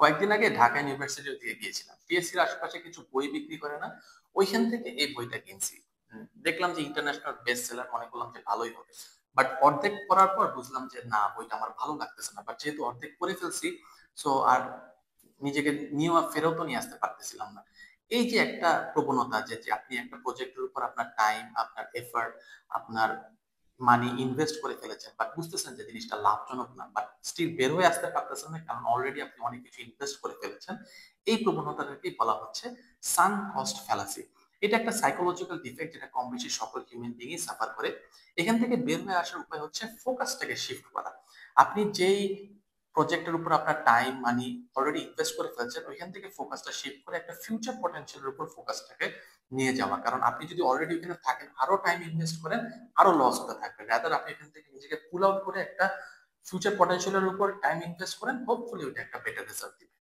কয়েকদিন আগে ঢাকা ইউনিভার্সিটির দিকে গিয়েছিলাম, পিএসসির আশেপাশে কিছু বই বিক্রি করে না, ওইখান থেকে এই বইটা কিনছি। দেখলাম যে ইন্টারন্যাশনাল বেস্ট সেলার, মনে করলাম যে ভালোই হবে। বাট অর্ধেক পড়ার পর বুঝলাম যে না, বইটা আমার ভালো লাগতেছে না। বাট যেহেতু অর্ধেক পড়ে ফেলছি, সো আর নিজেকে নিয়েও আর ফেরতও নিয়ে আসতে পারতেছিলাম না। এই যে একটা প্রবণতা যে যে আপনি একটা প্রজেক্টের উপর আপনার টাইম, আপনার এফার্ট, আপনার মানি ইনভেস্ট করে ফেলেছেন, বাট বুঝতেছেন যে জিনিসটা লাভজনক না, বাট স্টিল বের হয়ে আসতে পারতেছেন না কারণ অলরেডি আপনি অনেক কিছু ইনভেস্ট করে ফেলেছেন। এই প্রবণতাটাকেই বলা হচ্ছে সান কস্ট ফ্যালাসি। এটা একটা সাইকোলজিক্যাল ডিফেক্ট যেটা কম বেশি সকল হিউম্যান বিংই সাফার করে। এখান থেকে বের হয়ে আসার উপায় হচ্ছে ফোকাসটাকে শিফট করা। আপনি যেই প্রজেক্টের উপর আপনার টাইম মানি অলরেডি ইনভেস্ট করে ফেলছেন, ওইখান থেকে ফোকাসটা শিফট করে একটা ফিউচার পটেনশিয়ালের উপর ফোকাসটাকে নিয়ে যাওয়া। কারণ আপনি যদি অলরেডি ওখানে থাকেন, আরো টাইম ইনভেস্ট করেন, আরো লস হতে থাকবে। রাদার আপনি এখান থেকে নিজেকে পুল আউট করে একটা ফিউচার পটেনশিয়ালের উপর টাইম ইনভেস্ট করেন, হোপফুলি ওইটা একটা বেটার রেজাল্ট দিবে।